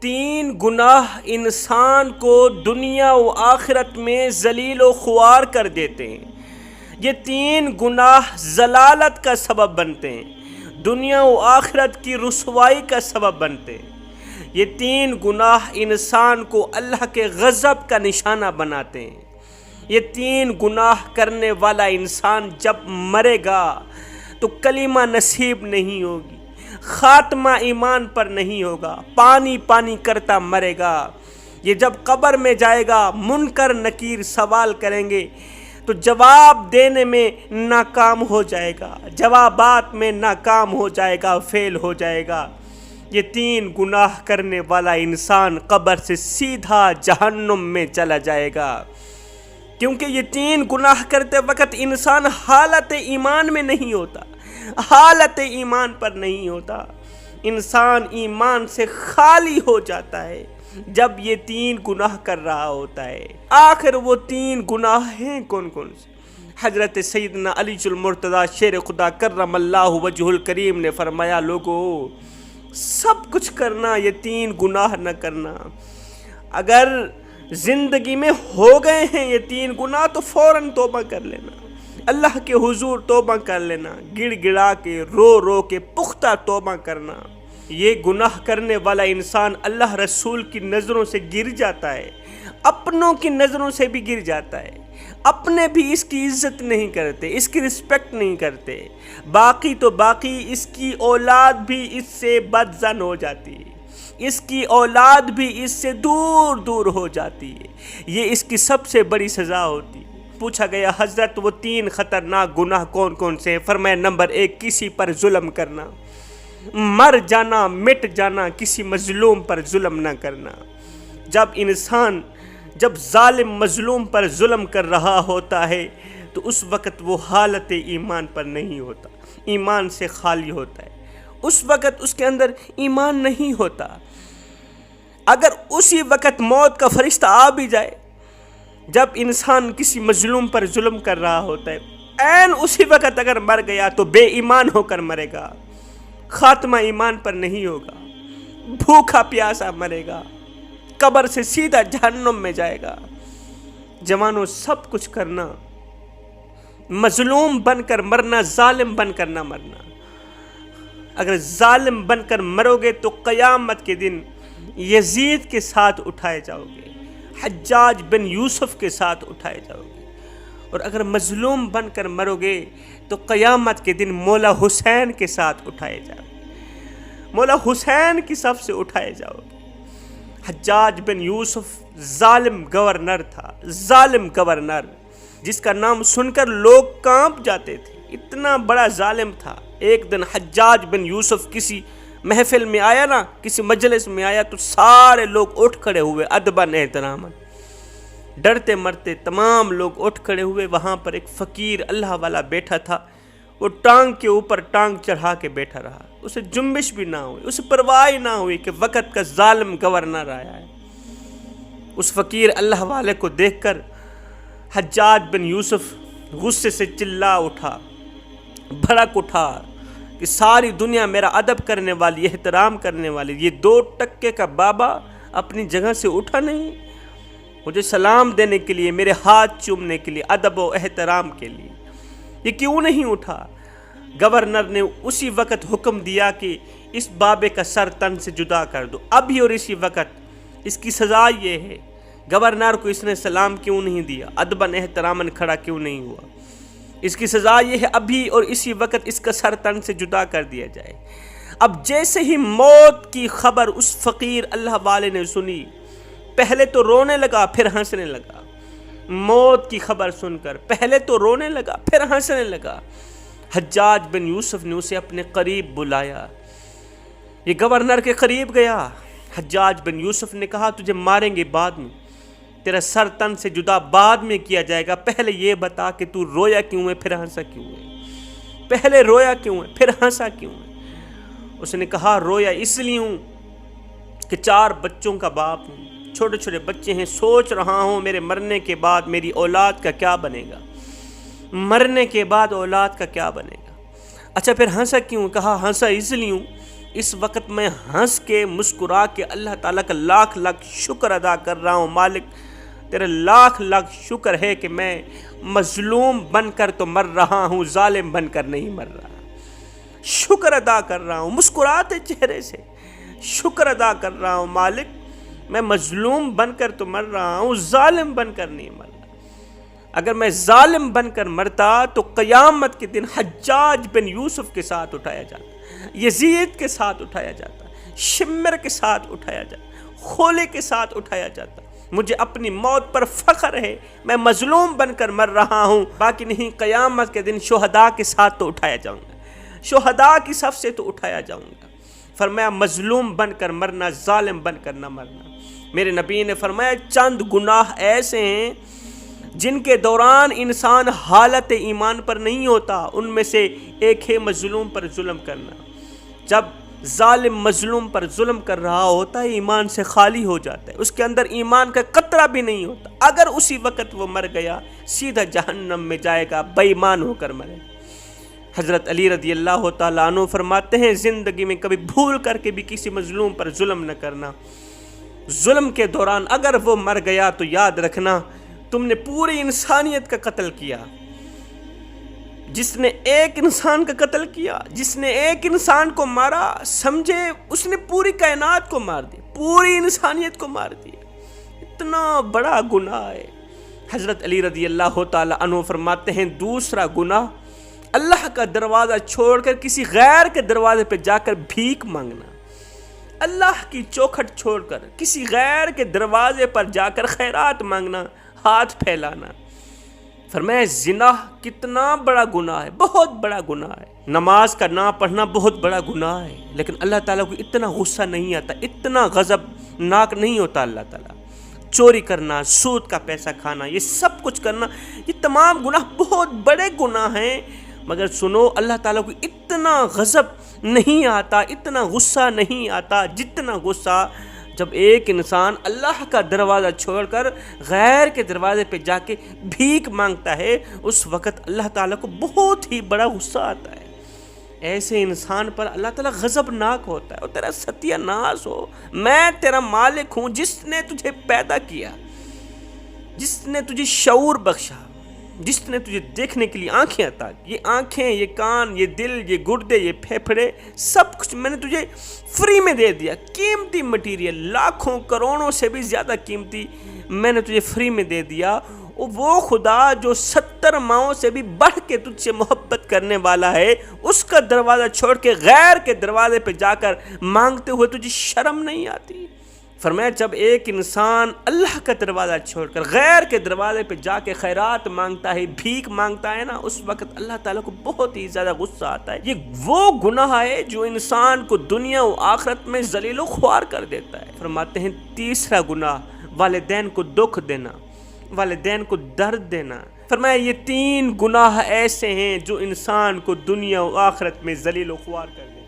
تین گناہ انسان کو دنیا و آخرت میں ذلیل و خوار کر دیتے ہیں۔ یہ تین گناہ ضلالت کا سبب بنتے ہیں، دنیا و آخرت کی رسوائی کا سبب بنتے ہیں۔ یہ تین گناہ انسان کو اللہ کے غضب کا نشانہ بناتے ہیں۔ یہ تین گناہ کرنے والا انسان جب مرے گا تو کلمہ نصیب نہیں ہوگی، خاتمہ ایمان پر نہیں ہوگا، پانی پانی کرتا مرے گا۔ یہ جب قبر میں جائے گا، منکر نکیر سوال کریں گے تو جواب دینے میں ناکام ہو جائے گا، جوابات میں ناکام ہو جائے گا، فیل ہو جائے گا۔ یہ تین گناہ کرنے والا انسان قبر سے سیدھا جہنم میں چلا جائے گا، کیونکہ یہ تین گناہ کرتے وقت انسان حالت ایمان میں نہیں ہوتا، حالت ایمان پر نہیں ہوتا۔ انسان ایمان سے خالی ہو جاتا ہے جب یہ تین گناہ کر رہا ہوتا ہے۔ آخر وہ تین گناہ ہیں کون کون سے؟ حضرت سیدنا علی المرتضیٰ شیر خدا کرم اللہ وجہ الکریم نے فرمایا، لوگو سب کچھ کرنا، یہ تین گناہ نہ کرنا۔ اگر زندگی میں ہو گئے ہیں یہ تین گناہ تو فوراً توبہ کر لینا، اللہ کے حضور توبہ کر لینا، گڑ گڑا کے رو رو کے پختہ توبہ کرنا۔ یہ گناہ کرنے والا انسان اللہ رسول کی نظروں سے گر جاتا ہے، اپنوں کی نظروں سے بھی گر جاتا ہے، اپنے بھی اس کی عزت نہیں کرتے، اس کی رسپیکٹ نہیں کرتے، باقی تو باقی اس کی اولاد بھی اس سے بدظن ہو جاتی ہے، اس کی اولاد بھی اس سے دور دور ہو جاتی ہے۔ یہ اس کی سب سے بڑی سزا ہوتی ہے۔ پوچھا گیا حضرت وہ تین خطرناک گناہ کون کون سے ہیں؟ فرمایا نمبر 1 کسی پر ظلم کرنا، مر جانا مٹ جانا، کسی مظلوم پر ظلم نہ کرنا۔ جب ظالم مظلوم پر ظلم کر رہا ہوتا ہے تو اس وقت وہ حالت ایمان پر نہیں ہوتا، ایمان سے خالی ہوتا ہے، اس وقت اس کے اندر ایمان نہیں ہوتا۔ اگر اسی وقت موت کا فرشتہ آ بھی جائے، جب انسان کسی مظلوم پر ظلم کر رہا ہوتا ہے، عین اسی وقت اگر مر گیا تو بے ایمان ہو کر مرے گا، خاتمہ ایمان پر نہیں ہوگا، بھوکا پیاسا مرے گا، قبر سے سیدھا جہنم میں جائے گا۔ جوانوں سب کچھ کرنا، مظلوم بن کر مرنا، ظالم بن کر نہ مرنا۔ اگر ظالم بن کر مرو گے تو قیامت کے دن یزید کے ساتھ اٹھائے جاؤ گے، حجاج بن یوسف کے ساتھ اٹھائے جاؤ گے، اور اگر مظلوم بن کر مرو گے تو قیامت کے دن مولا حسین کے ساتھ اٹھائے جاؤ گے، مولا حسین کی صف سے اٹھائے جاؤ گے۔ حجاج بن یوسف ظالم گورنر تھا، ظالم گورنر جس کا نام سن کر لوگ کانپ جاتے تھے، اتنا بڑا ظالم تھا۔ ایک دن حجاج بن یوسف کسی محفل میں آیا نا، کسی مجلس میں آیا تو سارے لوگ اٹھ کھڑے ہوئے ادباً احتراماً، ڈرتے مرتے تمام لوگ اٹھ کھڑے ہوئے۔ وہاں پر ایک فقیر اللہ والا بیٹھا تھا، وہ ٹانگ کے اوپر ٹانگ چڑھا کے بیٹھا رہا، اسے جنبش بھی نہ ہوئی، اسے پرواہ نہ ہوئی کہ وقت کا ظالم گورنر آیا ہے۔ اس فقیر اللہ والے کو دیکھ کر حجاج بن یوسف غصے سے چلا اٹھا، بھڑک اٹھا کہ ساری دنیا میرا ادب کرنے والی، احترام کرنے والی، یہ 2 ٹکے کا بابا اپنی جگہ سے اٹھا نہیں مجھے سلام دینے کے لیے، میرے ہاتھ چومنے کے لیے، ادب و احترام کے لیے، یہ کیوں نہیں اٹھا؟ گورنر نے اسی وقت حکم دیا کہ اس بابے کا سر تن سے جدا کر دو، ابھی اور اسی وقت۔ اس کی سزا یہ ہے، گورنر کو اس نے سلام کیوں نہیں دیا، ادباً احتراماً کھڑا کیوں نہیں ہوا؟ اس کی سزا یہ ہے، ابھی اور اسی وقت اس کا سر تن سے جدا کر دیا جائے۔ اب جیسے ہی موت کی خبر اس فقیر اللہ والے نے سنی، پہلے تو رونے لگا پھر ہنسنے لگا۔ موت کی خبر سن کر پہلے تو رونے لگا پھر ہنسنے لگا۔ حجاج بن یوسف نے اسے اپنے قریب بلایا، یہ گورنر کے قریب گیا۔ حجاج بن یوسف نے کہا تجھے ماریں گے بعد میں، تیرا سر تن سے جدا بعد میں کیا جائے گا، پہلے یہ بتا کہ تو رویا کیوں ہے پھر ہنسا کیوں ہے، پہلے رویا کیوں ہے پھر ہنسا کیوں ہے؟ اس نے کہا رویا اس لیے ہوں کہ 4 بچوں کا باپ ہوں، چھوٹے چھوٹے بچے ہیں، سوچ رہا ہوں میرے مرنے کے بعد میری اولاد کا کیا بنے گا، مرنے کے بعد اولاد کا کیا بنے گا۔ اچھا پھر ہنسا کیوں؟ کہا ہنسا اس لیے ہوں اس وقت میں ہنس کے مسکرا کے اللہ تعالیٰ کا لاکھ لاکھ شکر ادا کر رہا ہوں، مالک تیرا لاکھ لاکھ شکر ہے کہ میں مظلوم بن کر تو مر رہا ہوں، ظالم بن کر نہیں مر رہا۔ شکر ادا کر رہا ہوں مسکراتے چہرے سے، شکر ادا کر رہا ہوں مالک میں مظلوم بن کر تو مر رہا ہوں، ظالم بن کر نہیں مر رہا۔ اگر میں ظالم بن کر مرتا تو قیامت کے دن حجاج بن یوسف کے ساتھ اٹھایا جاتا، یزید کے ساتھ اٹھایا جاتا، شمر کے ساتھ اٹھایا جاتا، خولے کے ساتھ اٹھایا جاتا۔ مجھے اپنی موت پر فخر ہے، میں مظلوم بن کر مر رہا ہوں، باقی نہیں قیامت کے دن شہداء کے ساتھ تو اٹھایا جاؤں گا، شہداء کی صف سے تو اٹھایا جاؤں گا۔ فرمایا مظلوم بن کر مرنا، ظالم بن کر نہ مرنا۔ میرے نبی نے فرمایا چند گناہ ایسے ہیں جن کے دوران انسان حالت ایمان پر نہیں ہوتا، ان میں سے ایک ہے مظلوم پر ظلم کرنا۔ جب ظالم مظلوم پر ظلم کر رہا ہوتا ہے ایمان سے خالی ہو جاتا ہے، اس کے اندر ایمان کا قطرہ بھی نہیں ہوتا، اگر اسی وقت وہ مر گیا سیدھا جہنم میں جائے گا، بے ایمان ہو کر مرے۔ حضرت علی رضی اللہ تعالیٰ عنہ فرماتے ہیں زندگی میں کبھی بھول کر کے بھی کسی مظلوم پر ظلم نہ کرنا، ظلم کے دوران اگر وہ مر گیا تو یاد رکھنا تم نے پوری انسانیت کا قتل کیا۔ جس نے ایک انسان کا قتل کیا، جس نے ایک انسان کو مارا، سمجھے اس نے پوری کائنات کو مار دیا، پوری انسانیت کو مار دیا۔ اتنا بڑا گناہ ہے۔ حضرت علی رضی اللہ تعالیٰ عنہ فرماتے ہیں دوسرا گناہ اللہ کا دروازہ چھوڑ کر کسی غیر کے دروازے پہ جا کر بھیک مانگنا، اللہ کی چوکھٹ چھوڑ کر کسی غیر کے دروازے پر جا کر خیرات مانگنا، ہاتھ پھیلانا۔ فرمایا زنا کتنا بڑا گناہ ہے، بہت بڑا گناہ ہے۔ نماز کا نہ پڑھنا بہت بڑا گناہ ہے، لیکن اللہ تعالیٰ کو اتنا غصہ نہیں آتا، اتنا غضبناک نہیں ہوتا اللہ تعالیٰ۔ چوری کرنا، سود کا پیسہ کھانا، یہ سب کچھ کرنا، یہ تمام گناہ بہت بڑے گناہ ہیں، مگر سنو اللہ تعالیٰ کو اتنا غضب نہیں آتا، اتنا غصہ نہیں آتا جتنا غصہ جب ایک انسان اللہ کا دروازہ چھوڑ کر غیر کے دروازے پہ جا کے بھیک مانگتا ہے، اس وقت اللہ تعالیٰ کو بہت ہی بڑا غصہ آتا ہے۔ ایسے انسان پر اللہ تعالیٰ غضبناک ہوتا ہے، اور تیرا ستیہ ناس ہو، میں تیرا مالک ہوں جس نے تجھے پیدا کیا، جس نے تجھے شعور بخشا، جس نے تجھے دیکھنے کے لیے آنکھیں عطا کی، یہ آنکھیں، یہ کان، یہ دل، یہ گردے، یہ پھیپھڑے، سب کچھ میں نے تجھے فری میں دے دیا، قیمتی مٹیریل، لاکھوں کروڑوں سے بھی زیادہ قیمتی میں نے تجھے فری میں دے دیا۔ وہ خدا جو 70 ماؤں سے بھی بڑھ کے تجھ سے محبت کرنے والا ہے، اس کا دروازہ چھوڑ کے غیر کے دروازے پہ جا کر مانگتے ہوئے تجھے شرم نہیں آتی؟ فرمایا جب ایک انسان اللہ کا دروازہ چھوڑ کر غیر کے دروازے پہ جا کے خیرات مانگتا ہے، بھیک مانگتا ہے نا، اس وقت اللہ تعالیٰ کو بہت ہی زیادہ غصہ آتا ہے۔ یہ وہ گناہ ہے جو انسان کو دنیا و آخرت میں ذلیل و خوار کر دیتا ہے۔ فرماتے ہیں تیسرا گناہ والدین کو دکھ دینا، والدین کو درد دینا۔ فرمایا یہ 3 گناہ ایسے ہیں جو انسان کو دنیا و آخرت میں ذلیل و خوار کر دیتے ہیں۔